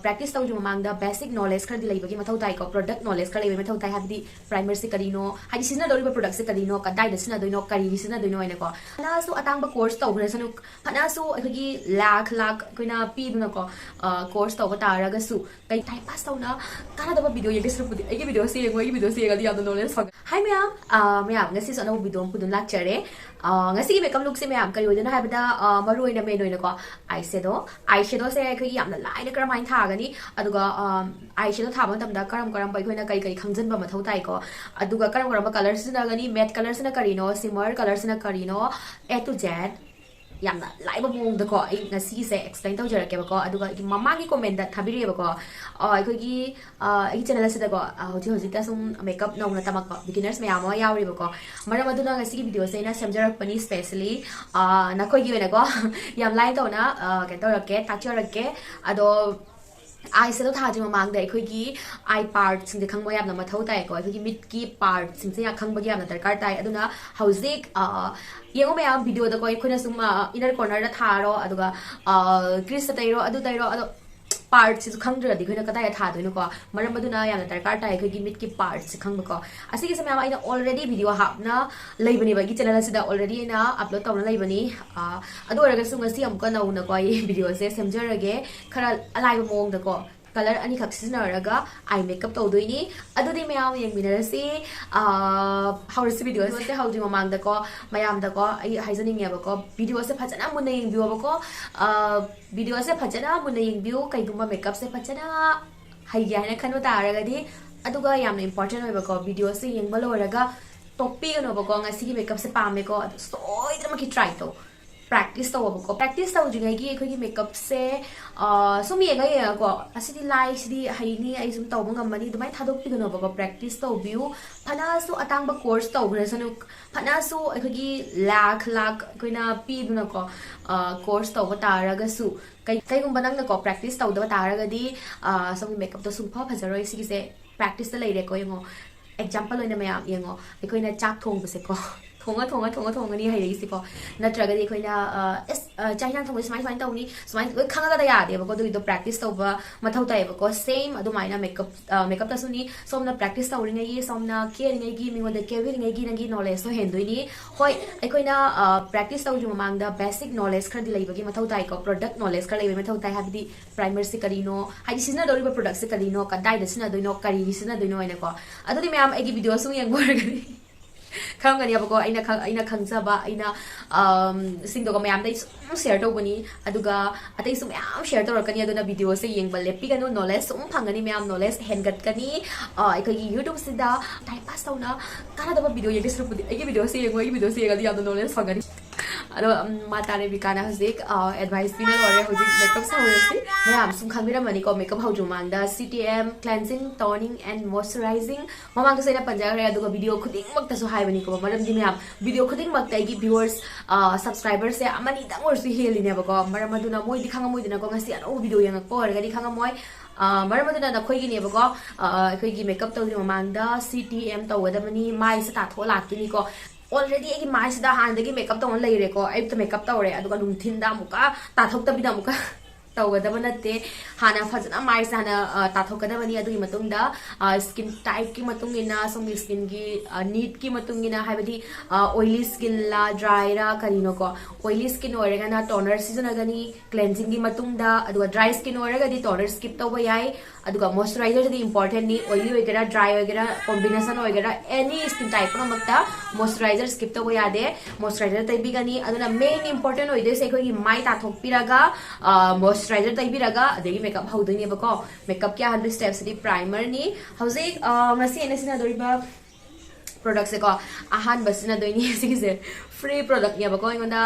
practice tau jumang da basic knowledge khar di lai bagi mathau tai ko product knowledge khar lai mathau tai habdi primer se karino hadi sina dori product se karino kadai da sina doino kari sina doino ina ko na su atang ba course tau gra sanu phana su akhigi lakh koina pi duna ko course tau ba taraga su kai time pass tau na kana da video ye gesru pudi ai video se ngoi video se ga di adu knowledge fag hi ma'am ngasi so na video pudun lakchare ngasi gi makeup look se ma'am kari odina habda maroi na me noina ko eyeshadow se akhigi yamna laina karamai thagani aduga eyeshadow thaba tamda karam bai khoina kai khangjan ba mathau tai ko aduga karam color sina gani matte color sina karino shimmer color sina karino A to Z yamna laiba mong da ko ai ngasi se explain tau jara ke ba ko aduga ki mama gi comment da thabiri ba ko ai gi ai channel se da ko hoji ta sum makeup no na tamak beginners me amo yauri ba ko mara maduna ngasi gi video se na samjarak pani specially na ko gi na ko yam line to na ke to ke takchare ke ado eyeshadow tha jima mang dai khoi gi eye part sing de khang ba yam na mathau tai ko khoi gi mid ki part sing se ya khang ba gi yam na darkar tai aduna hauzik yengo me am video da ko khoi na sum inner corner da tha ro aduga crease tai ro adu tai ro ado part si khang dra di khoi na kadai tha doino ko maram aduna yam na darkar tai khoi gi mid ki part si khang ba ko asi gi samya aina already video hap na leibani ba gi channel si da already na upload taw na leibani adu oraga sum ngasi am ka na una ko ai video se semjarage khara alai ba mong da ko color ani khak sizinaraga eye makeup tawdoini adudi mayam yengminarasi hawrasi video se hawji mamang da ko mayam da ko ai haizaning ya ba ko video se phajana munna yengbiu ba ko video se phajana munna yengbiu kai gumba makeup se phajana haiya na khanu taraga di aduga yamna important oi ba ko video se yengba loraga topic no ba ko ngasi gi makeup se pame ko soi drama ki try to practice tau ko practice tau jingai gi khoi gi makeup se sum ye ga ko asidi lai sidi haini ai sum tau bangam mani dumai thadok pi no ko practice tau view phana su atang ba course tau gra sanu phana su khoi gi lakh koina pi duna ko course tau ba taraga su kai gum banang na ko practice tau da taraga di sum makeup to sum pha phajaroi sigi se practice ta lai re ko yengo example oina mayam yengo koina chak thong ba se ko thonga ni hai si ko natraga di khoina china thong smai tawni smai khanga da ya de ba ko do practice taw ba mathau tai ba ko same adu maina makeup ta suni somna practice tawri ngai somna care ngai gi mingo da care ngai gi nangi knowledge so hendoi ni hoi khoina practice taw ju mang da basic knowledge khar di lai ba gi mathau tai ko product knowledge khar lai ba mathau tai habdi primer se karino hai sina dori ba product se karino kadai da sina doino kari sina doino ina ko adu di ma'am ai gi video sung yang bor gari khang gani abako aina khangzaba aina sing do ga mayam dai share to bani aduga atai sum yam share to rakani aduna video se yeng bal lepi ganu knowledge sum phangani mayam knowledge hengat kani ai ko youtube sida time pass tauna kana da video ye disru pudi ai video se yeng ai video se ga di adu knowledge phangani ado mata Rebi kana hojik advice pina lore hojik makeup sa horasi mayam sum khangmira mani ko makeup hauju mangda CTM cleansing toning and moisturizing mamang ka saina panjang re aduga video khuding makta so hai bani ko maram di mayam video khuding makta gi viewers subscribers se amani dang or si heli ne ba ko maram aduna moi di khanga moi dina ko ngasi ano video yang ko ga di khanga moi maram aduna na khoi gi ne ba ko khoi gi makeup taw di mamangda CTM tawada mani mai sa ta tho lak ni ko already egi mai sida han dagi makeup tawon lai re ko ai to makeup tawre aduga lung thin da muka ta thok ta bida muka tawada banate hana fajana mai sana ta thok da bani adu matung da skin type ki matung ina som skin gi need ki matung ina habadi oily skin la dry ra karino ko oily skin orega na toner season agani cleansing gi matung da aduga dry skin orega di toner skip tawa yai aduga moisturizer di important ni oily wagera dry wagera combination wagera any skin type no makta moisturizer skip tawa yade moisturizer tai bigani aduna main important oide se koi mai ta thok piraga moisturizer tai biraga adegi makeup haudini bako makeup kya 100 steps di primer ni hauzik ngasi enesina doriba product se ko ahan basina doini sigise free product ya bako ingonda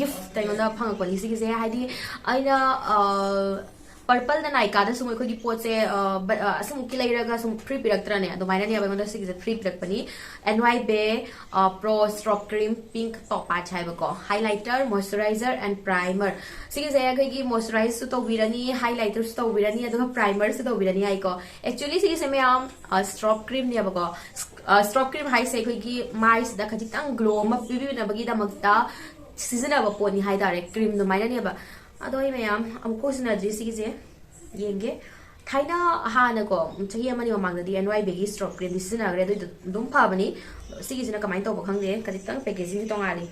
gift tai ingonda phang ko ni sigise haidi aina purple na naika da sumoi ko gi poche asum ki leiraga sum free piraktra ne ado maina ni aba ngonda sigise free pirak pani NY be pro stroke cream pink top pa chai bako highlighter moisturizer and primer sigise ya gi moisturize su to wirani highlighter su to wirani ado primer su to wirani ai ko actually sigise me am stroke cream ni abako stroke cream hai se ko gi mai da khajitang glow ma pibi na bagi da makta season aba poni hai dare cream no maina ni aba adoi mayam amko sina jisi je yenge thaina hana ko chahi amani mamang di MRebi stroke cream this na gre dum pha bani sigi jina kamai to ba khangde kaditang packaging to ngali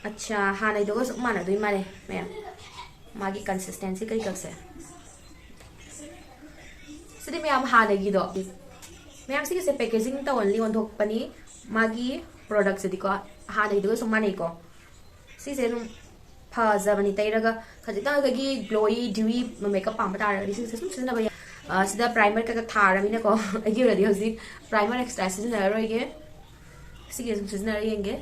acha hana do so mana doi mare me magi consistency kai kakse sidi me am hana gi do me am sigi se packaging to only on thok pani magi product se di ko hana do so mane ko si se rum fazabani tairaga khajita gi glowy dewy makeup pam ta ra si sum sina ba sida primer ka thara mina ko agi ready hosi primer extra sina ro ge si ge sum sina yenge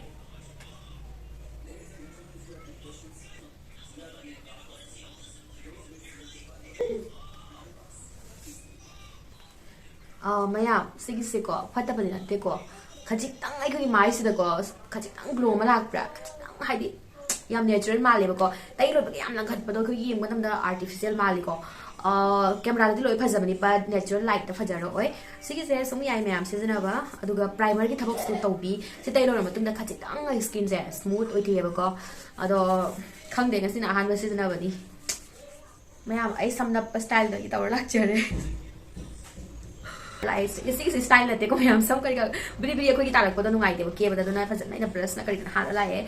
maya sigi se ko phata bani natte ko khajitang ai ko mai sida ko khajitang glow ma lak pra khajitang haidi yam natural mali ko tai ro ba yam lang khat pado ko yim ma da artificial mali ko camera di loi phajabani pa natural light ta phajaro oi sigi se sum yai myam sejana ba aduga primer ki thabok stu tawbi se tai ro matung da khajitang ai skin je smooth oi thieba ko ado khangde nga sina han ba sejana bani mayam ai samna style da ki tawra lak chare isi style na te ko mayam sam kari ka bri bri ko ki talak ko da nungai te ke ba da na fa na brush na kari ha la ye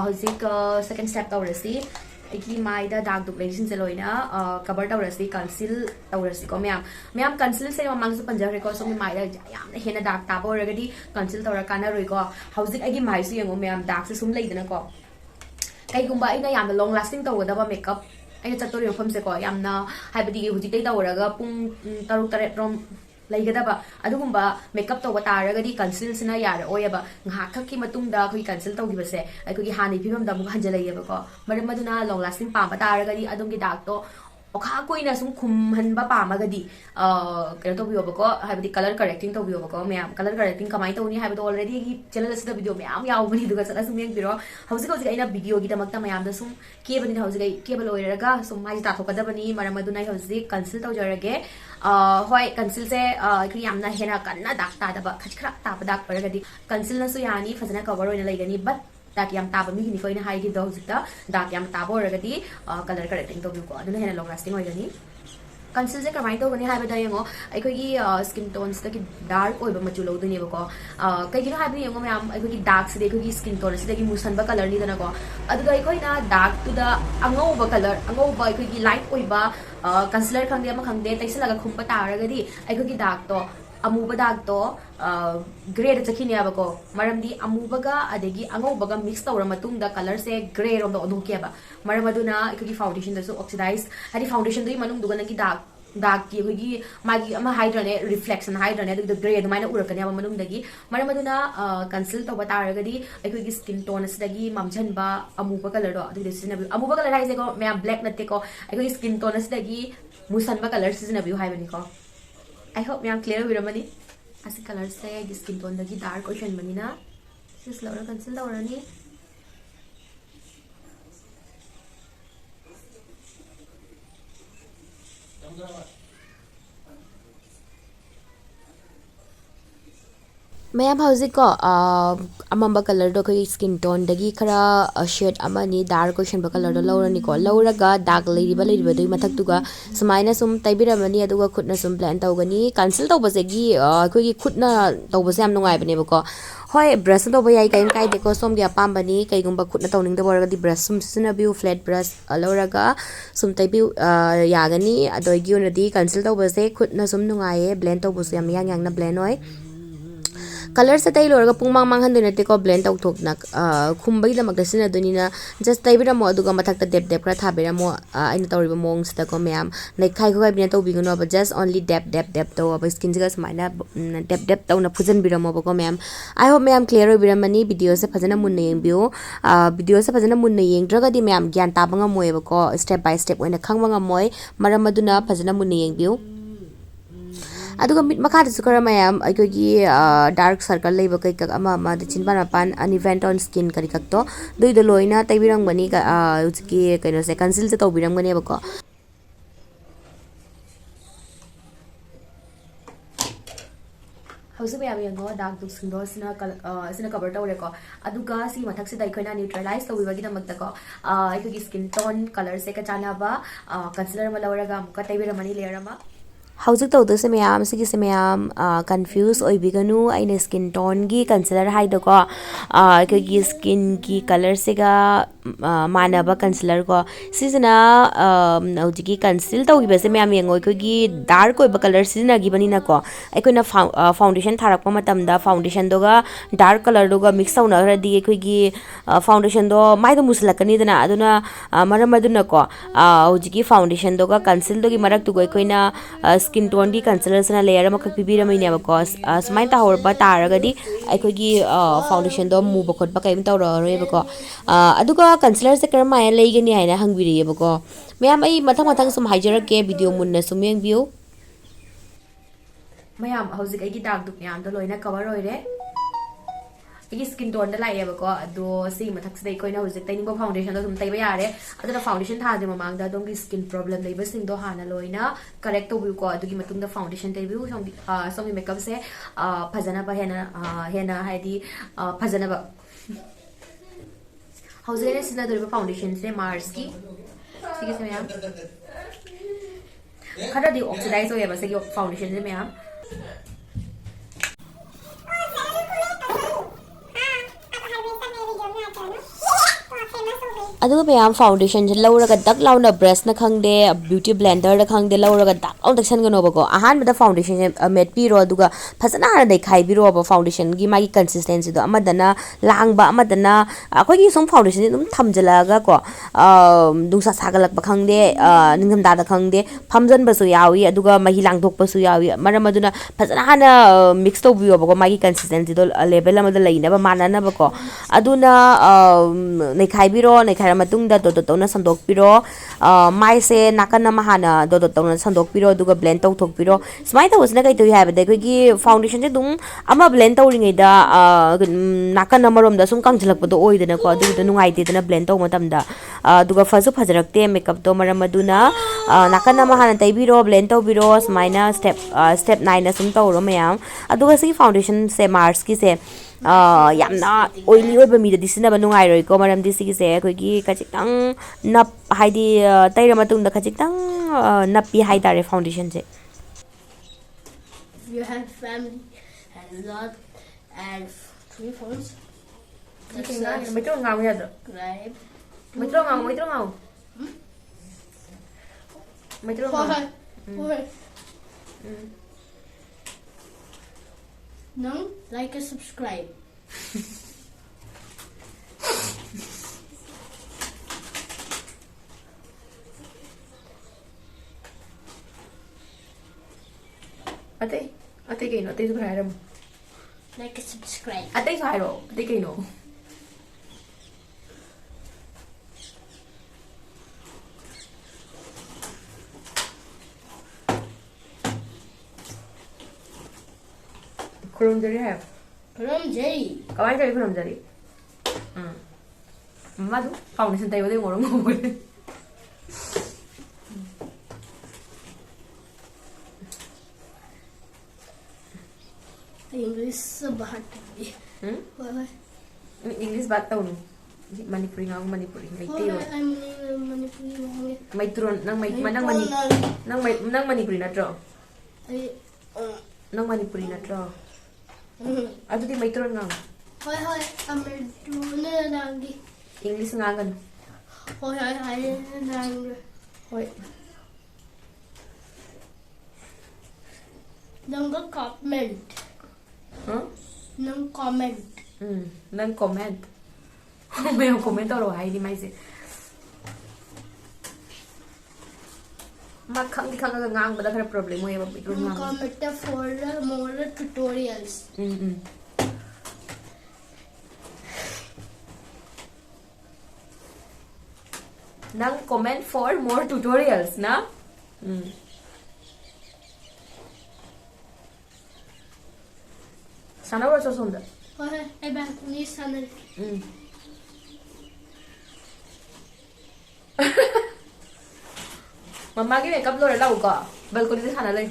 hozik second step tawrasi agi mai da dark duk lesin se loina cover tawrasi conceal tawrasi ko mayam conceal se mamang su panjar ko so mai da yam na hena dark ta bo ragadi conceal tawra kana roi ko hozik agi mai su yengo mayam dark se sum leidana ko kai gumba ina yam long lasting tawda ba makeup aina chatori pham se ko yamna haibadi hozik dai tawraga pung taruk tare rom laigada adugumba makeup to taragadi conceal sina yara oyaba ngha khakki matungda khoi conceal to gibase ai ko gi hani phibam da mu hanjalayeba ko maram maduna long lasting pa taragadi adumgi dark to okha koina sum khum hanba pa magadi kero to biyo ko haibadi color correcting to biyo ko me color correcting kamai to ni haibado already gi channel asida video me am yaw bani duga sala sum yeng biro hausi ko aina video gi damakta mayam da sum ke bani hausi gai ke bal oiraga sum mai ta thokada bani maram maduna hausi conceal to jarage hoi conceal se kri yamna hena kanna dak ta da ba khachkhra ta ba dak paragadi conceal na su yani fazana cover oina laigani but dak yam ta ba mi ni ko ina hai gi do jita dak yam ta bo ragadi color correcting to ko aduna hena long lasting oigani conceal se kamai to gani hai ba da yengo ai ko gi skin tones ta ki dark oiba machu lo duni ba ko kai gi hai ba yengo mayam ai ko gi dark se ko gi skin tone se gi musan ba color ni dana ko aduga ai ko ina dark to da angau ba color angau ba ai ko gi light oiba concealer khangde ma khangde taisalaga khumba taragadi ai ko gi dark to amuba dark to gray da chakini aba ko maramdi amuba ga adegi angauba ga mix tawra matung da color se gray rom da odhu ke ba maram aduna ai ko gi foundation da so oxidize hadi foundation dui manung duga nagi dark ki ko gi magi ama hydrone reflection hydrone da gray da maina urakani aba manung dagi maram aduna conceal to ba taragadi ai ko gi skin tone se dagi mamjan ba amuba color do adu desina amuba color hai se ko me black natte ko ai ko gi skin tone se dagi musan ba color se na bi hai bani ko I hope me am clear with money as a color say skin tone dagi dark ocean mani na sis laura conceal laura ni mayam hauzik ko amamba color do koi skin tone dagi khara shade amani dark ocean ba color do laurani ko lauraga dark lady dui mathak tuga sumaina sum taibiramani aduga khutna sum blend tawgani cancel tawbase gi koi gi khutna tawbase am nungai bane ba ko hoi brush to ba yai kai de ko som gi apam bani kai gumba khutna tawning da borga di brush sum sina view flat brush lauraga sum taibi yagani adoigi onadi cancel tawbase khutna sum nungai blend tawbuse am yang na blend oi color sa tay lorga pung mang han dun ko blend tau thok nak khumbai da magda sina dunina just tay bira mo aduga mathak ta dep kra thabira mo aina tawri ba mong sta ko meam nai khai ko bina tau biguno ba just only dep to ba skin jiga smaina dep tau na phujan bira mo ba ko meam I hope meam clear bira mani video se phajana mun na yeng bio video se phajana mun na yeng draga di meam gyan ta banga moy ba ko step by step oina khang banga moy maram aduna phajana mun na yeng bio aduga mit makha da sukara mayam aikogi dark circle leiba kai kak ama da chinban pan an event on skin kari kak to doi do loina taibirang bani ka uski kaino se conceal se to birang bani ba ko hausa me amengo dark duk singdo sina cover tawre ko aduga si mathak se dai khoina neutralize tawi bagi namak ta ko ai skin tone color se ka chana ba concealer ma lawraga muka taibira mani layer ma Howzik tawduse mayam sigise mayam confuse oibiganu aina skin tone gi concealer haida ko gi skin ki color sega manaba concealer ko sisina howjiki conceal tawgiba se mayam yengoi ko gi dark oiba color sisina gi bani na ko aikoina foundation tharakpa matamda foundation doga dark color doga mix tawna radi ko gi foundation do maida muslakani dana aduna maram aduna ko howjiki foundation doga conceal dogi marak tu goi koina skin tone gi concealer sana layer ma khak pibira mai ne ba smile ta hor ba taragadi ai gi foundation do mu ba khot ba kaim tawra roi ba ko aduga concealer se karma ya leigani haina hangbiri ba ko mayam ai mathang mathang sum haijarake video munna sum yengbiu mayam hauzik ai gi dark duk yam do loina cover roire skin tone da lai ba ko ado si mathak se koi na hojik taining foundation do sum tai ba yare aduna foundation tha de mamang da dong gi skin problem lai ba sing do hana loina correct to bu ko adu gi matung da foundation tai bu song makeup se phajana ba hena haidi phajana ba hojik ne sina do foundation se mars ki ठीक है ma'am खरा दी oxidise हो गया बस ये foundation से ma'am अदुगा ma'am foundation जे लौरगा दक लाउना brush ना खंगदे beauty blender दा खंगदे लौरगा दक लाउन दक्सन गनो बको अहान बदा फाउंडेशन जे मेट पीरो अदुगा फसना हाना दे खाइ बिरो अब फाउंडेशन गी मागी कंसिस्टेंसी दो अमदना लांगबा अमदना अखोगी सम फाउंडेशन दुम थमजलागा को दुसा सागलक ब खंगदे निंगम दादा खंगदे फमजन बसु यावी अदुगा मही लांगथोक बसु यावी मरम अदुना फसना हाना मिक्स तो बियो बको मागी कंसिस्टेंसी दो लेवल अमदा लैना बा मानना बको अदुना नै खाइ बिरो नै matungda do tona sandok piro mai se nakana mahana do tona sandok piro duga blend tau thok piro smai ta wasna kai to have de gi foundation je dum ama blend tau ringai da nakana marom da sum kang jhalak do oi dena ko du da nungai te dena blend tau matam da duga fazu fajarakte makeup to maram maduna nakana mahana tai biro blend tau biro smaina step 9 na sum tau ro mayam aduga si foundation se mars ki se yamna oily oiba mi da disina ba nungai roi ko maram disi ki se koi gi kachitang nap haidi taira matung da kachitang napi haidare foundation je you have family and lot and 3 phones metro ngau ya do metro ngau metro ngau no like and subscribe ate kaino ate su hairam like and subscribe ate su hairo ate kaino Kurumjari hai Kurumjari kawai jari kurumjari madu foundation tai bade ngorong ngoi English bahat English baat tau nu Manipuri ngau Manipuri Maiteo Manipuri Maitron nang Manipuri natro nang Manipuri natro adu di Maitron ngau hoi amertuna nangi English ngangan hoi nang hoi nang comment nang comment nang comment मैं comment और high दी माइसे मा खंग खंग ngang बदा खरा problem हो ये बिल्कुल ngang comment for more tutorials nang comment for more tutorials na sana ro so sunda hoi ai ba ni sana mama ki makeup lo lau ka balcony se khana lai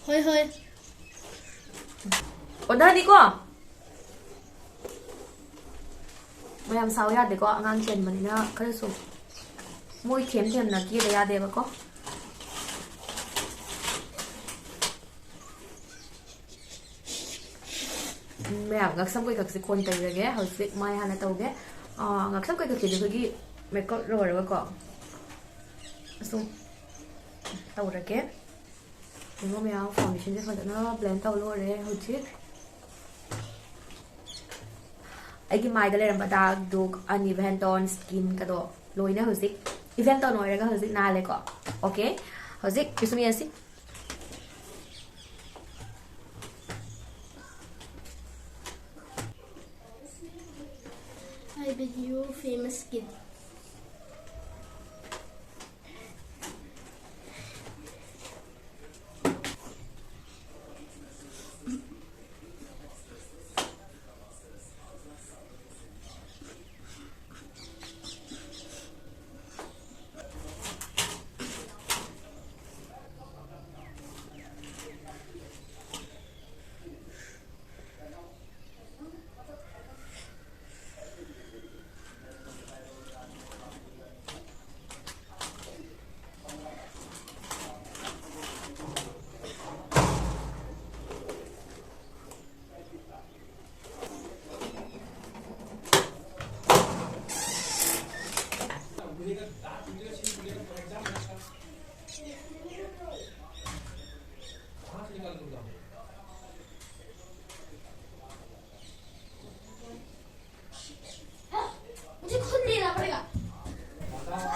hoi Order đi ko. Mayam sao ya de ko angang chen mani na kare so. Moi them them na ki de ya de ba ko. Mayam ngak sam koi kak se kon tai ge hau se mai hana tau ge. Ngak sam koi kak de gi makeup ro ba ko. So tau ra ke. Ngo mayam foundation je fa na blend tau lo re hu chi. Aigi mai da leram badag dog uneven tone skin kado loina hozik event tone oiraga hozik na le ko okay hozik pisumi asi I bet you famous skin.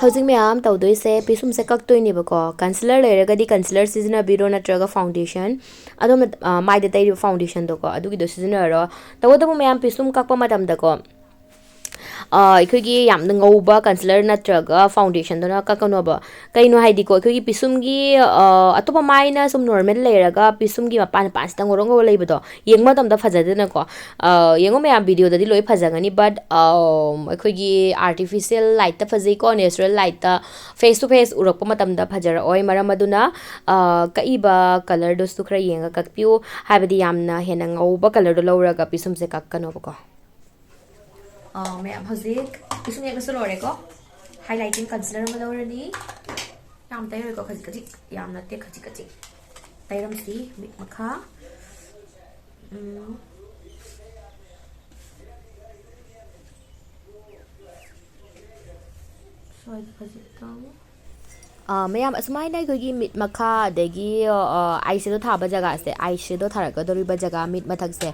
Housing mayam tawdoi se pisum se kak toy ni bako concealer lerega di concealer season biro natraga foundation adom mai de tai foundation do ko adu gi do season ro tawdo mayam pisum kak pa madam da ko ꯑꯩꯈꯣꯏꯒꯤ ꯌꯥꯝꯅ ꯉꯧꯕ councillor ꯅꯠꯇ꯭ꯔꯒ ꯐꯥꯎꯟꯗꯦꯁꯟꯗꯨꯅ ꯀꯛꯀꯅꯣꯕ ꯀꯩꯅꯣ ꯍꯥꯏꯗꯤꯀꯣ ꯑꯩꯈꯣꯏꯒꯤ ꯄꯤꯁꯨꯝꯒꯤ ꯑꯇꯣꯞꯄ ꯃꯥꯏꯅ ꯁꯨꯝ ꯅꯣꯔꯃꯦꯜ ꯂꯩꯔꯒ ꯄꯤꯁꯨꯝꯒꯤ ꯃꯄꯥꯟꯁꯤꯗ ꯉꯧꯔꯣꯛ ꯉꯧꯔ ꯂꯩꯕꯗꯣ ꯌꯦꯡꯕ ꯃꯇꯝꯗ ꯐꯖꯗꯦꯅꯀꯣ ꯌꯦꯡꯉꯣ ꯃꯌꯥꯝ ꯚꯤꯗꯤꯑꯣꯗꯗꯤ ꯂꯣꯏ ꯐꯖꯒꯅꯤ ꯕꯠ ꯑꯩꯈꯣꯏꯒꯤ ꯑꯥꯔꯇꯤꯐꯤꯁꯤꯌꯦꯜ ꯂꯥꯏꯠꯇ ꯐꯖꯩꯀꯣ ꯅꯦꯆꯔꯦꯜ ꯂꯥꯏꯠꯇ ꯐꯦꯁ ꯇꯨ ꯐꯦꯁ ꯎꯔꯛꯄ ꯃꯇꯝꯗ ꯐꯖꯔꯛꯑꯣꯏ ꯃꯔꯝ ꯑꯗꯨꯅ ꯀꯛꯏꯕ ꯀꯂꯔꯗꯨꯁꯨ ꯈꯔ ꯌꯦꯡꯉ ꯀꯛꯄꯤꯌꯨ ꯍꯥꯏꯕꯗꯤ ꯌꯥꯝꯅ ꯍꯦꯟꯅ ꯉꯧꯕ ꯀꯂꯔꯗꯣ ꯂꯧꯔꯒ ꯄꯤꯁꯨꯝꯁꯦ ꯀꯛꯀꯅꯣꯕꯀꯣ ꯃꯌꯥꯝ ꯍꯧꯖꯤꯛ ꯄꯤꯁꯨꯝ ꯌꯦꯛꯄꯁꯨ ꯂꯣꯏꯔꯦꯀꯣ ꯍꯥꯏꯂꯥꯏꯇꯤꯡ ꯀꯟꯁꯤꯂꯔ ꯑꯃ ꯂꯧꯔꯅꯤ ꯌꯥꯝ ꯇꯩꯔꯣꯏꯀꯣ ꯈꯖꯤꯛ ꯈꯖꯤꯛ ꯌꯥꯝ ꯅꯠꯇꯦ ꯈꯖꯤꯛ ꯈꯖꯤꯛ ꯇꯩꯔꯝꯁꯤ ꯃꯤꯠ ꯃꯈꯥ ꯁ꯭ꯋꯥꯏꯗ ꯈꯖꯤꯛꯇꯪ ꯃꯌꯥꯝ ꯑꯁꯨꯃꯥꯏꯅ ꯑꯩꯈꯣꯏꯒꯤ ꯃꯤꯠ ꯃꯈꯥ ꯑꯗꯒꯤ ꯑꯥꯏꯁꯦꯗꯣ ꯊꯥꯕ ꯖꯒꯥꯁꯦ ꯑꯥꯏꯁꯦꯗꯣ ꯊꯥꯔꯛꯀꯗꯧꯔꯤꯕ ꯖꯒꯥ ꯃꯤꯠ ꯃꯊꯛꯁꯦ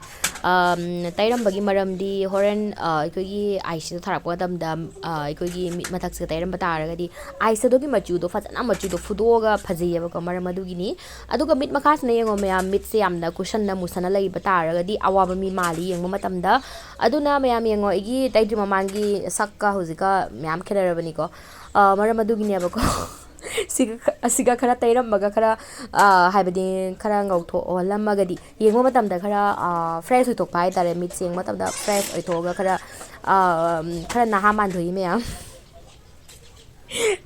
ꯇꯩꯔꯝꯕꯒꯤ ꯃꯔꯝꯗꯤ ꯍꯣꯔꯦꯟ ꯑꯩꯈꯣꯏꯒꯤ ꯑꯥꯏꯁꯦꯗꯣ ꯊꯥꯔꯛꯄ ꯃꯇꯝꯗ ꯑꯩꯈꯣꯏꯒꯤ ꯃꯤꯠ ꯃꯊꯛꯁꯦ ꯇꯩꯔꯝꯕ ꯇꯥꯔꯒꯗꯤ ꯑꯥꯏꯁꯦꯗꯣꯒꯤ ꯃꯆꯨꯗꯣ ꯐꯖꯅ ꯃꯆꯨꯗꯣ ꯐꯨꯗꯣꯛꯑꯒ ꯐꯖꯩꯌꯦꯕꯀꯣ ꯃꯔꯝ ꯑꯗꯨꯒꯤꯅꯤ ꯑꯗꯨꯒ ꯃꯤꯠ ꯃꯈꯥꯁꯤꯅ ꯌꯦꯡꯉꯣ ꯃꯌꯥꯝ ꯃꯤꯠꯁꯦ ꯌꯥꯝꯅ ꯀꯨꯁꯟꯅ ꯃꯨꯁꯟꯅ ꯂꯩꯕ ꯇꯥꯔꯒꯗꯤ ꯑꯋꯥꯕ ꯃꯤ ꯃꯥꯜꯂꯤ ꯌꯦꯡꯕ ꯃꯇꯝꯗ ꯑꯗꯨꯅ ꯃꯌꯥꯝ ꯌꯦꯡꯉꯣ ꯑꯩꯒꯤ ꯇꯩꯗ꯭ꯔꯤ ꯃꯃꯥꯡꯒꯤ ꯁꯛꯀ ꯍꯧꯖꯤꯛꯀ ꯃꯌꯥꯝ ꯈꯦꯠꯅꯔꯕꯅꯤꯀꯣ ꯃꯔꯝ ꯑꯗꯨꯒꯤꯅꯦꯕꯀꯣ ꯑꯁꯤꯒ ꯈꯔ ꯇꯩꯔꯝꯃꯒ ꯈꯔ ꯍꯥꯏꯕꯗꯤ ꯈꯔ ꯉꯧꯊꯣꯛꯍꯜꯂꯝꯃꯒꯗꯤ ꯌꯦꯡꯕ ꯃꯇꯝꯗꯈꯔ ꯐ꯭ꯔꯦꯁ ꯑꯣꯏꯊꯣꯛꯄ ꯍꯥꯏꯇꯥꯔꯦ ꯃꯤꯠꯁꯦ ꯌꯦꯡꯕ ꯃꯇꯝꯗ ꯐ꯭ꯔꯦꯁ ꯑꯣꯏꯊꯣꯛꯑꯒ ꯈꯔ ꯅꯍꯥ ꯃꯥꯟꯊꯣꯛꯏ ꯃꯌꯥꯝ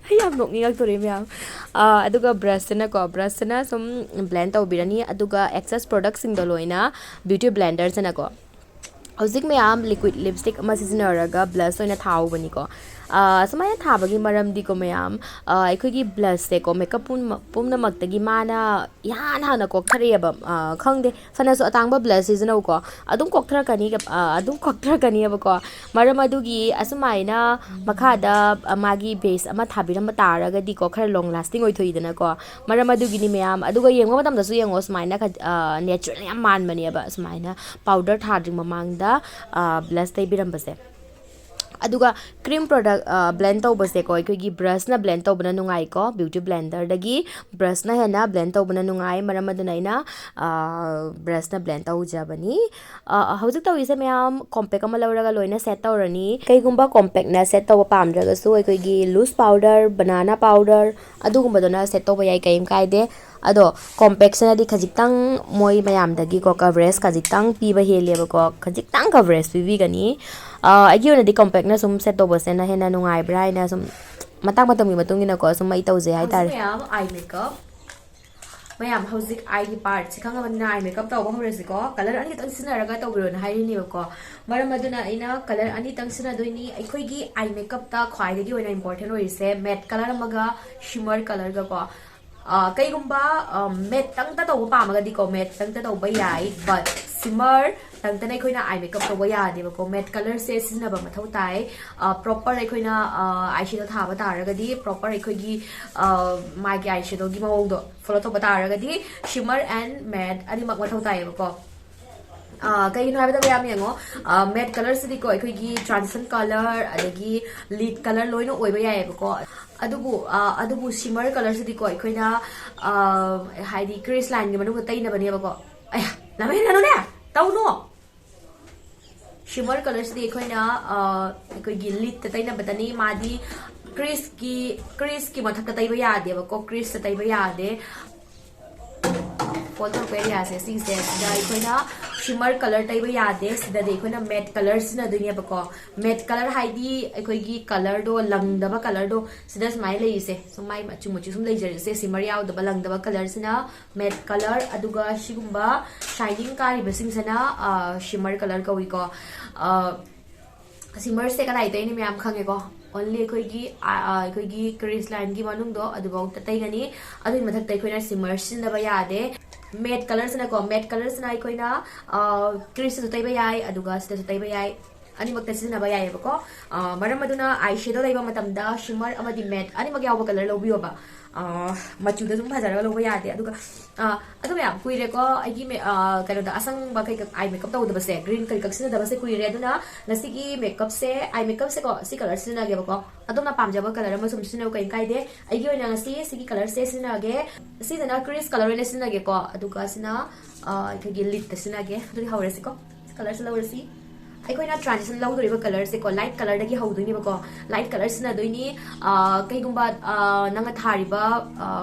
ꯑꯩ ꯌꯥꯝ ꯅꯣꯛꯅꯤꯡꯉꯛꯇꯣꯔꯦ ꯃꯌꯥꯝ ꯑꯗꯨꯒ ꯕ꯭ꯔꯁꯁꯤꯅ ꯁꯨꯝ ꯕ꯭ꯂꯦꯟ ꯇꯧꯕꯤꯔꯅꯤ ꯑꯗꯨꯒ ꯑꯦꯛꯁꯦꯁ ꯄ꯭ꯔꯣꯗꯛꯠꯁꯤꯡꯗꯣ ꯂꯣꯏꯅ ꯕ꯭ꯌꯨꯇꯤ ꯕ꯭ꯂꯦꯟꯗꯔꯁꯤꯅꯀꯣ ꯍꯧꯖꯤꯛ ꯃꯌꯥꯝ ꯂꯤꯀ꯭ꯋꯤꯠ ꯂꯤꯞꯁꯇꯤꯛ ꯑꯃ ꯁꯤꯖꯤꯟꯅꯔꯒ ꯕ꯭ꯂꯁ ꯑꯣꯏꯅ ꯊꯥꯍꯧꯕꯅꯤꯀꯣ ꯁꯨꯃꯥꯏꯅ ꯊꯥꯕꯒꯤ ꯃꯔꯝꯗꯤꯀꯣ ꯃꯌꯥꯝ ꯑꯩꯈꯣꯏꯒꯤ ꯕ꯭ꯂꯁꯁꯦꯀꯣ ꯃꯦꯀꯞ ꯄꯨꯝꯅꯃꯛꯇꯒꯤ ꯃꯥꯅ ꯏꯍꯥꯟ ꯍꯥꯟꯅ ꯀꯣꯛꯊꯔꯛꯑꯦꯕ ꯈꯪꯗꯦ ꯐꯅꯁꯨ ꯑꯇꯥꯡꯕ ꯕ꯭ꯂꯁ ꯁꯤꯖꯤꯟꯅꯧꯀꯣ ꯑꯗꯨꯝ ꯀꯣꯛꯊꯔꯛꯀꯅꯤꯕꯀꯣ ꯃꯔꯝ ꯑꯗꯨꯒꯤ ꯑꯁꯨꯃꯥꯏꯅ ꯃꯈꯥꯗ ꯃꯥꯒꯤ ꯕꯦꯁ ꯑꯃ ꯊꯥꯕꯤꯔꯝꯕ ꯇꯥꯔꯒꯗꯤꯀꯣ ꯈꯔ ꯂꯣꯡ ꯂꯥꯁꯇꯤꯡ ꯑꯣꯏꯊꯣꯛꯏꯗꯅꯀꯣ ꯃꯔꯝ ꯑꯗꯨꯒꯤꯅꯤ ꯃꯌꯥꯝ ꯑꯗꯨꯒ ꯌꯦꯡꯕ ꯃꯇꯝꯗꯁꯨ ꯌꯦꯡꯉꯣ ꯁꯨꯃꯥꯏꯅ ꯅꯦꯆꯔꯦꯜ ꯌꯥꯝ ꯃꯥꯟꯕꯅꯦꯕ ꯁꯨꯃꯥꯏꯅ ꯄꯥꯎꯗꯔ ꯊꯥꯗ꯭ꯔꯤ ꯃꯃꯥꯡꯗ ꯕ꯭ꯂꯁ ꯇꯩꯕꯤꯔꯝꯕꯁꯦ ꯑꯗꯨꯒ ꯀ꯭ꯔꯤꯝ ꯄ꯭ꯔꯣꯗꯛ ꯕ꯭ꯂꯦꯟ ꯇꯧꯕꯁꯦꯀꯣ ꯑꯩꯈꯣꯏꯒꯤ ꯕ꯭ꯔꯁꯅ ꯕ꯭ꯂꯦꯟ ꯇꯧꯕꯅ ꯅꯨꯡꯉꯥꯏꯀꯣ ꯕ꯭ꯌꯨꯇꯤ ꯕ꯭ꯂꯦꯟꯗꯔꯗꯒꯤ ꯕ꯭ꯔꯁꯅ ꯍꯦꯟꯅ ꯕ꯭ꯂꯦꯟ ꯇꯧꯕꯅ ꯅꯨꯡꯉꯥꯏ ꯃꯔꯝ ꯑꯗꯨꯅ ꯑꯩꯅ ꯕ꯭ꯔꯁꯅ ꯕ꯭ꯂꯦꯟ ꯇꯧꯖꯕꯅꯤ ꯍꯧꯖꯤꯛ ꯇꯧꯔꯤꯁꯦ ꯃꯌꯥꯝ ꯀꯣꯝꯄꯦꯛ ꯑꯃ ꯂꯧꯔꯒ ꯂꯣꯏꯅ ꯁꯦꯠ ꯇꯧꯔꯅꯤ ꯀꯩꯒꯨꯝꯕ ꯀꯣꯝꯄꯦꯛꯅ ꯁꯦꯠ ꯇꯧꯕ ꯄꯥꯝꯗ꯭ꯔꯒꯁꯨ ꯑꯩꯈꯣꯏꯒꯤ ꯂꯨꯖ ꯄꯥꯎꯗꯔ ꯕꯅꯥꯅꯥ ꯄꯥꯎꯗꯔ ꯑꯗꯨꯒꯨꯝꯕꯗꯨꯅ ꯁꯦꯠ ꯇꯧꯕ ꯌꯥꯏ ꯀꯩꯝ ꯀꯥꯏꯗꯦ ꯑꯗꯣ ꯀꯣꯝꯄꯦꯛꯁꯤꯅꯗꯤ ꯈꯖꯤꯛꯇꯪ ꯃꯣꯏ ꯃꯌꯥꯝꯗꯒꯤꯀꯣ ꯀꯚꯔꯦꯖ ꯈꯖꯤꯛꯇꯪ ꯄꯤꯕ ꯍꯦꯜꯂꯦꯕꯀꯣ ꯈꯖꯤꯛꯇꯪ ꯀꯚꯔꯦꯖ ꯄꯤꯕꯤꯒꯅꯤ ꯑꯩꯒꯤ ꯑꯣꯏꯅꯗꯤ ꯀꯣꯝꯄꯦꯛꯅ ꯁꯨꯝ ꯁꯦꯠ ꯇꯧꯕꯁꯤꯅ ꯍꯦꯟꯅ ꯅꯨꯡꯉꯥꯏꯕ꯭ꯔꯥ ꯍꯥꯏꯅ ꯁꯨꯝ ꯃꯇꯥꯡ ꯃꯇꯝꯒꯤ ꯃꯇꯨꯡ ꯏꯟꯅꯀꯣ ꯁꯨꯝ ꯑꯩ ꯇꯧꯖꯩ ꯍꯥꯏꯇꯥꯔꯦ ꯃꯌꯥꯝ ꯑꯥꯏ makeup mayam hauzik eye gi part si khanga banna eye makeup taw ba horesi ko color ani tang sinaraga tawbiro na hairi ni ko maram aduna ina color ani tang sina doini aikoi gi eye makeup ta khwai gi oina important oise matte color amaga shimmer color ga ko kai gumba matte tang ta taw pa maga di ko matte tang ta taw ba yai but shimmer tang ta nai khoina eye makeup taw ba ya de ko matte color se sina ba mathau tai proper ai khoina eyeshadow tha ba ta raga di proper ai khoi gi my eyeshadow gi mawong do follow to ba ta raga di shimmer and matte ani mak mathau tai ko kai no habida ya mengo matte color si ko ai gi transition color adagi lid color loino oi ba ya ko adubu shimmer color si ko ai khoina haidi crease line gi manu tai na bani ba ko ay lamai na no ne tau no shimmer color si ko na gi lid tai na batani madi crease ki mathak tai ba ya de ba ko crease tai ba ya de photo area se si se da koina shimmer color tai ba ya de sida de koina matte color sina dunia ba ko matte color haidi koi gi color do lang da ba color do sida smile le se so mai machu sum le jer se shimmer yaw da ba lang da ba color sina matte color aduga shigumba shining kari ba sing sana shimmer color ko wi ko shimmer se kana ite ni myam khange ko only koi gi crease line gi manung do adu ba ta tai gani adu mathak tai koina shimmer sin da ba ya de matte colors na ko matte colors na koina crease su tai ba yai aduga sta su tai ba yai ani makta sin ba yai ba ko maram aduna eyeshadow laiba matam da shimmer amadi matte ani mag yaw ba color lo biyo ba machu da sum phajara lo ba ya de aduga adu ya kuire ko agi me kano da asang ba kai eye makeup ta udaba se green kai kaksina da ba se kuire aduna nasi gi makeup se eye makeup se ko si color sina ge ba ko aduna pamja ba color ma sum sina kai kai de agi oina ngasi si gi color se sina ge si dana crease color ne sina ge ko aduga sina kai gi lip sina ge adu hawre se ko color se lawre si aikoina transition lau doriba color se ko light color dagi haudoini ba ko light color sina doini kai gumba nanga thariba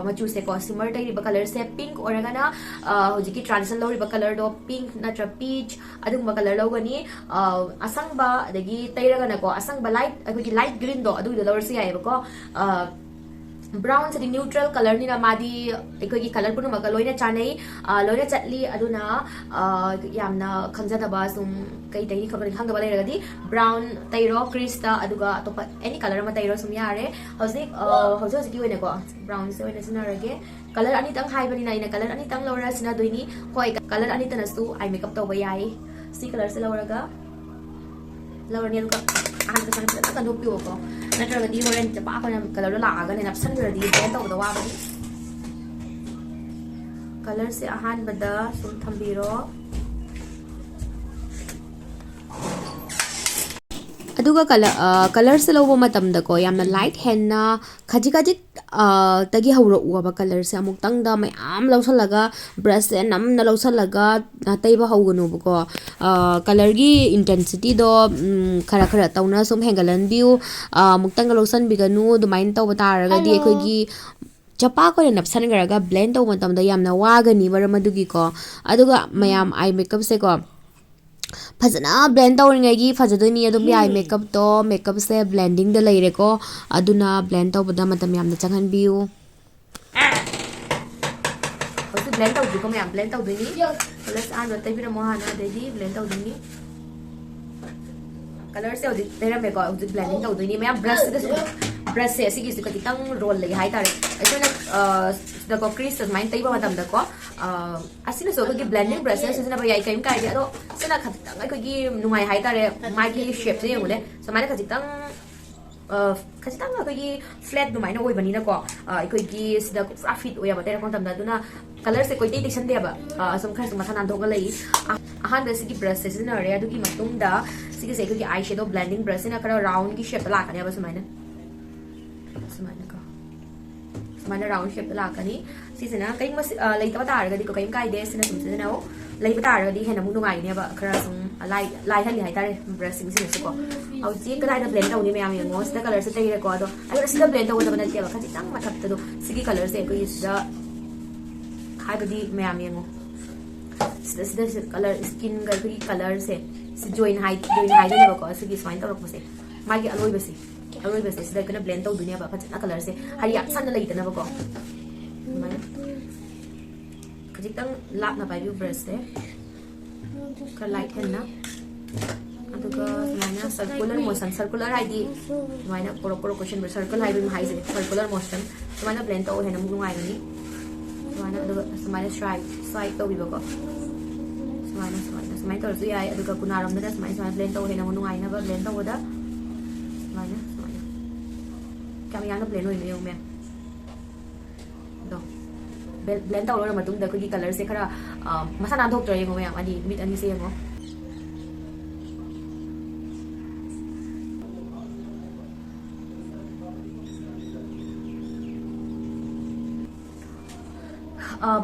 machu se ko shimmer dai riba color se pink oragana hojiki transition lau riba color do pink natra peach adugumba color lau gani asangba adagi tairaga na ko asangba light aikogi light green do adu do lawr se ai ba ko brown se neutral color ni na madi aikogi color punu maga loina chanai loina chatli aduna yamna khangjada ba sum kai tai khabari khangda ba leira di brown tairo crease ta aduga topa any color ma tairo sum yare hojik ki wena ko brown se wena sina rage color ani tang hai bani na ina color ani tang lawra sina doini hoi color ani tanasu eye makeup to ba yai si color se lawraga lawra ni ka an ka san ka no pyo ko natra di horen cha pa ko na color la aga ne napsan gra di ben to da wa ba color se ahan bada sum thambiro aduga color se lobo matam da ko yamna light henna khaji tagi hawro uwa color se amuk tang da mayam lausalaga brush se namna lausalaga tai ba hawganu ko color gi intensity do khara tauna sum hengalan view amuk tang lausan biganu do main taw bataraga di khoi gi chapa ko napsan garaga blend taw matam da yamna wagani baramadugui ko aduga mayam eye makeup se ko fazana blend tawringai fazadoni adum eye makeup to makeup se blending da leire ko aduna blend tawbada matam yamna changhan biu hosu blend tawdu ko mayam blend tawduni plus an rotai bira mohana dedi blend tawduni color se odi tera me ko odi blending tawduni mayam brush se asigi su katitang roll lagi hai tare aisona da ko crease as main taiba matam da ko asina so ko gi blending brush se sina ba yai kaim kai de ado sina katitang ai ko gi numai hai tare mai gi shape se yengule so mai katitang ko gi flat numai na oi bani na ko ai ko gi sida ko fit oya ba tera kon tam da duna color se ko dei san de ba som khar sum mathan do ga lai ahan da sigi brush se sina re adu gi matung da sigi se ko gi eyeshadow blending brush sina kara round gi shape la ka ne ba sumai na mana round shape la kani si sina kai mas lai ta ta ga di ko kai kai de sina sum sina no lai ta ga di hena mu nungai ne ba khara sum lai han li hai ta re brushing sina su ko au ji ka da blend ta ni me am ngo sta color se tai re ko do ai sida blend ta da bana te ba khati tang ma thap ta do sigi color se ko is da hai ba di me am ngo sida color skin ga ki color se si join hai ne ba ko sigi swine ta ro ko se mai gi aloi ba si aloi ba se sida kana blend ta dunia ba khati na color se hari yak san lai ta na ba ko khajitang lapna pai view brush se ka light henna aduga mana circular motion circular id mana koro question circle hai bi hai se circular motion mana blend to henna mu ngai ni mana aduga mana swipe to bi ko mana to zu ai aduga kunaram da mana blend to henna mu ngai na ba blend to da mana kami yang blend oi me me do blend to lo ma tung da ko gi color se khara masa na thok tro yengo me ani mit ani se yengo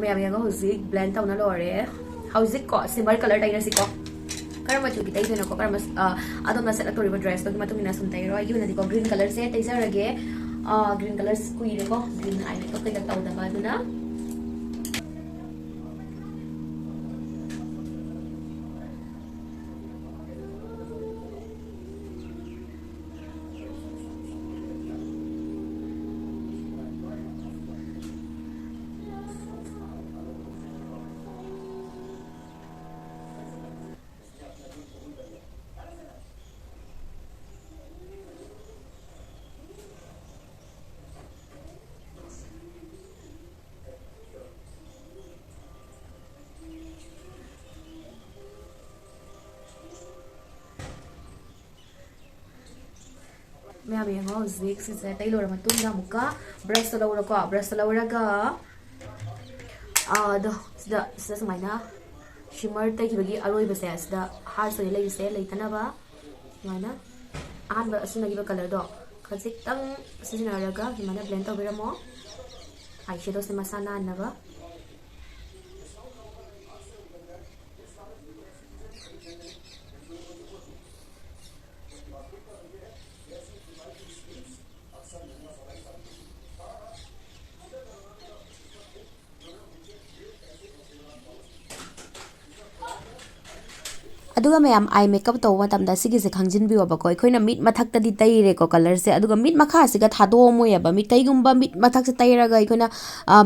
mẹ mình có houzik blend tàu nó lore houzik có silver color tay na si ko karama chu ki tay na ko karama adom na set to river dress to ma tung na sun tay ro yu na di ko green color se tay sa rage green color kui re ko green eye ko tay tàu da ba na मैं अभी यहाँ houzik से tay lo ma tung na muka brush to lo ko brush to lo ga the sida maina shimmer tay ki bagi aroi ba se sida har so lai se lai tana ba maina an ba asuna gi ba color do khajik tang sijina raga ki mana blend to bira mo eyeshadow se masana na ba aduga mayam eye makeup to matam da sigi se khangjin bi oba ko khoina mit mathak ta di tai re ko color se aduga mit makha se ga thado mo ya ba mit kai gumba mit mathak se tai ra ga khoina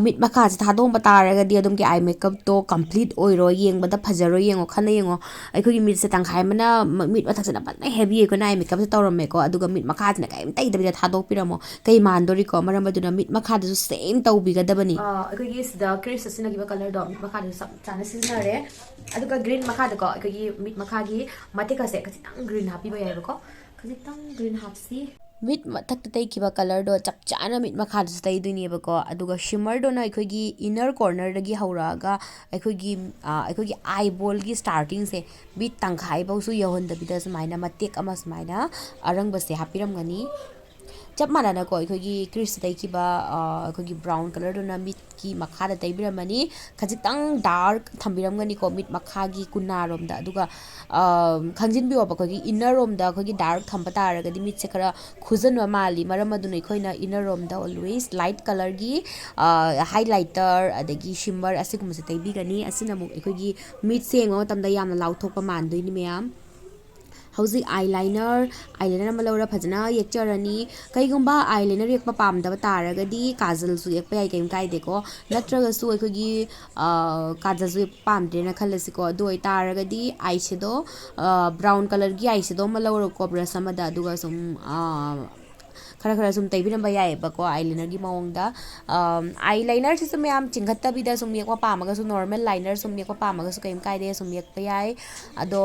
mit makha se thado ba ta ra ga di adum ki eye makeup to complete oi ro yeng ba da phajaro yengo khana yengo ai khoi mit se tang khai mana mit mathak se na ban heavy ko na eye makeup se tawram me ko aduga mit makha se na kai tai da bi da thado piramo kai man dori ko maram ba duna mit makha da same tau bi ga da bani ai khoi is the crease se na gi ba color do mit makha da chana sin na re aduga green makha da ko ai khoi mit makha gi mate ka se khajitang green happy ba yai ko khajitang green hapsi mit mathak ta tai kiba color do chap chana mit makha da tai duni ba ko aduga shimmer do na ai gi inner corner da gi haura ga ai gi eyeball gi starting se bit tangkhai ba su yahon da bi da smaina matek ama smaina arang ba se happy ram gani chap mana na ko ai gi crease tai kiba ai gi brown color do na mit ki makha da tai biramani khajitang dark thambiram gani ko mit makha gi kunna rom da aduga khangjin bi oba ko gi inner rom da ko gi dark thamba ta ra ga di mit se khara khujan wa mali maram adu nei khoina inner rom da always light color gi highlighter adagi shimmer asigum se tai bi gani asina mu ai gi mit sengo tam da yamna lau thok pa man doi ni meyam houzik eyeliner ma lora phajana yekcharani kaigumba eyeliner yekpa pamda ba taragadi kajal su yekpa ai kaim kai deko natraga su ai kajal su pamde na khalasi ko doi taragadi eyeshadow brown color gi eyeshadow ma lora ko brush ama da duga sum khara sum tai biram ba yai ba ko eyeliner gi maung da eyeliner se sum yam chinghatta bi da sum yekpa pamaga su normal liner sum yekpa pamaga su kaim kai de sum yekpa yai ado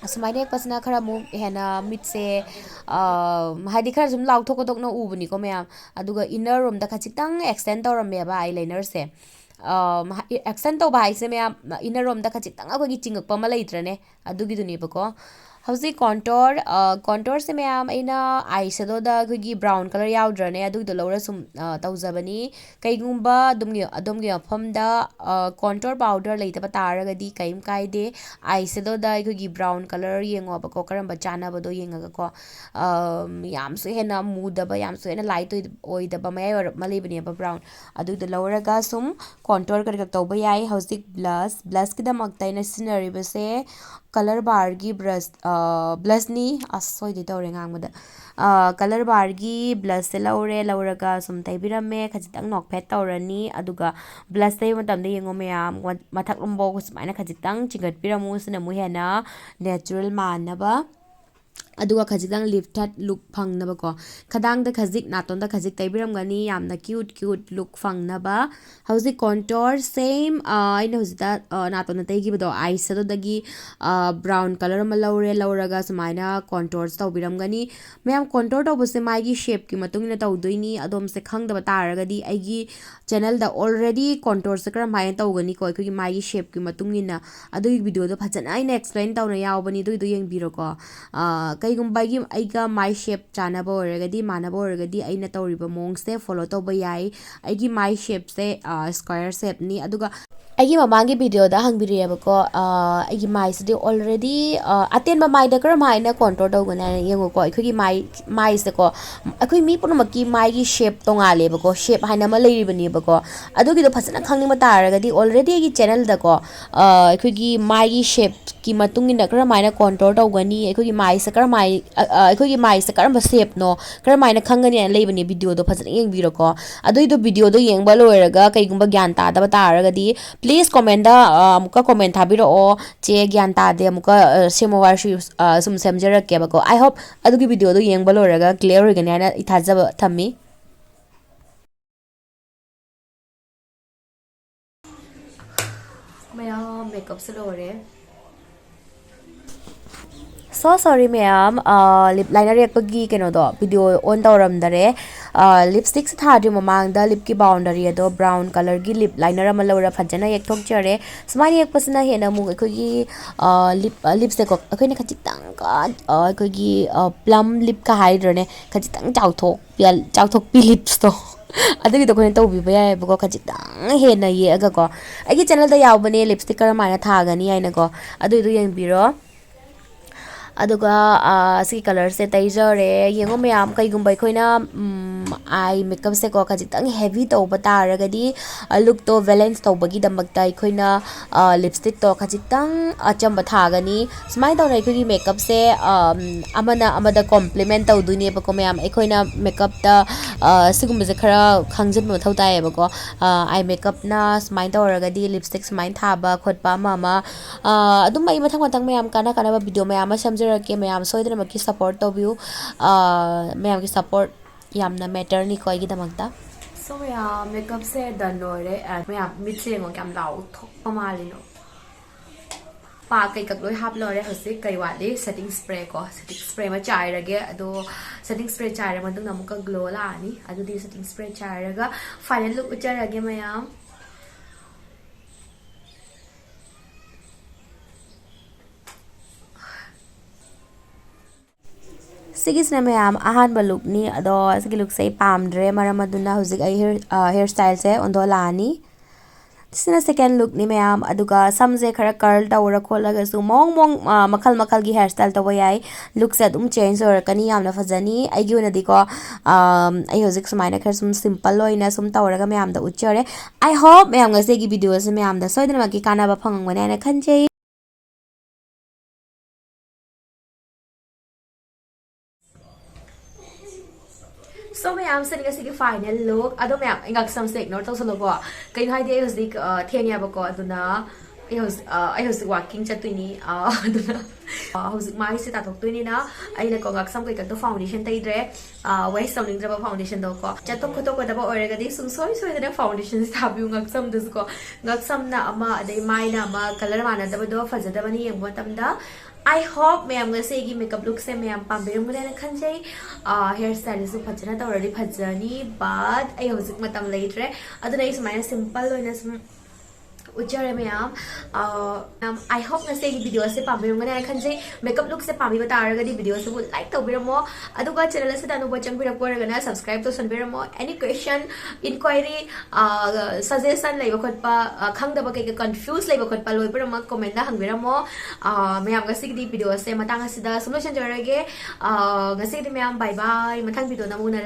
asmaine ek pasna khara mu hena mit se hadi khara zum lau thok tok no ubuni ko mya aduga inner room da khachitang extend tawram me ba eyeliner se extend to ba ise me inner room da khachitang ago gi chingak pa ma leitrane adugi duni ba ko houzik contour se me aina eyeshadow da gi brown color yaudrane adu do lora sum tawjabani kaigumba adumgi afam da contour powder leita ba taraga di kaim kaide eyeshadow da gi brown color yengo ba ko karamba chana ba do yenga ko yam su hena mood ba yam su hena light oi da ba mai malai bani ba brown adu do lora ga sum contour kar tawba yai houzik blush ki da makta ina scenery ba se color bar gi blush ni asoi di tawre ngang mada color bar gi blush se lauraga sum taibirame khajitang nok phet tawrani aduga blush se matam de yengo meyam mathak lombo smaina khajitang chingat piramu sina mu hena natural manaba aduga khajitang lifted look phangnaba ko khadang da khajik naton da khajik taibiram gani yamna cute look phangnaba hauji contour same aina hojita naton na taigi bodo eyeshadow dagi brown color ma lauraga sumaina contours tawbiram gani mayam contour tawbuse mai gi shape ki matungina tawdoini adom se khangdaba taragadi aigi channel da already contour se kram mai tawgani ko ki mai gi shape ki matungina adu video do phajana aina explain tawna yawbani du yengbiro ko kaigumba gi aiga my shape chanaba oragadi manaba oragadi aina tawriba mong se follow tawba yai aigi my shape se square shape ni aduga aigi mamangi video da hangbiriyaba ko aigi my se already atenba my da kara mai na contour tawgana yengo ko akhigi my se ko akhoi mi punamaki my gi shape tongaleba ko shape haina ma leiribani ba ko adugi do phasana khangni ma taragadi already aigi channel da ko akhigi my gi shape ki matungina kara mai na contour tawgani akhigi my se kara mai akhigi mai se kara shape no kara mai na khangani leibani video do phasana yengbiro ko adui do video do yengba loiraga kaigumba gyan ta da taragadi please comment da amuka comment habiro o che gyan ta de amuka semowar sum semjarake ba ko I hope adugi video do yengba loiraga clear hoigani ana ithajaba thammi maya makeup se lore so sorry ma'am lip liner yakpagi keno do video on tawram dare lipstick se thadi mamang da lip ki boundary do brown color gi lip liner ama lawra phajana yak thok jare smani yak pasna hena mu ko gi lip se ko akoi ne khachitang ka ko gi plum lip ka hydrone khachitang chawthok pi lips to adagi to ko to bi ba ya ko khachitang hena ye aga ko agi channel da yawbane lipstick kar mana thagani aina ko adu yang biro aduga si color se taijare yengo mayam kaigumbai khoina eye makeup se ko khajitang heavy to bataragadi look to balance to bagi damakta khoina lipstick to khajitang acham bathagani smai to nai khigi makeup se amada compliment to duni ba ko mayam khoina makeup ta sigum je khara khangjin ma thau tai ba ko eye makeup na smai to ragadi lipstick smai thaba khotpa mama adum mai mathang mayam kana ba video mayam ke mayam soidra maki support to view mayam ki support yamna matter ni koi gi damakta so mayam makeup se done lore and mayam mid se ngong kam lau thok pamali no pa kai kak loi hap lore hosi kai wali setting spray ma chai rage ado setting spray chai ra mandung namuka glow la ani ado di setting spray chai raga final look uchar rage mayam sigisna mayam ahan look ni ado sigi look say pamdre maramaduna huzik ai hairstyle se ondola ani sina second look ni mayam aduga samje khara curl tawra kholaga su mong makal gi hairstyle tawai look se dum change or kani yamna fajani ai gi ona diko ai huzik sumaina khar sum simple loina sum tawraga mayam da uchare I hope mayam ga se gi video se mayam da soidana maki kana ba phangwani na khanjei so mayam se ngasi ki final look ado mayam ingak sam se ignore to solo ko kai hai de husik thenya ba ko aduna I was walking chatuni aduna husik mai se ta thok tuini na ai na ko ngak sam kai ka to foundation tai dre waste sounding dra foundation do ko chatok khoto ko da ba orega di sum soi da foundation sa bi ngak sam dus ko ngak sam na ama adai mai na ma color mana da ba do fajada bani yeng botam da I hope mayam ga se gi makeup look se mayam pambiram gale na khanjai hairstyle su phajana ta already phajani but ai hojik matam later aduna is my simple loina sum uchare mayam I hope na se gi video se pambiram gale na khanjai makeup look se pambi bata araga di video se bu like to biramo aduga channel se danu bachang bira ko raga na subscribe to san biramo any question inquiry suggestion lai bakot pa khang da ba kai confuse lai bakot pa loi birama comment da hang biramo mayam ga sig di video se matang asida solution jarage ga sig di mayam bye bye matang video na muna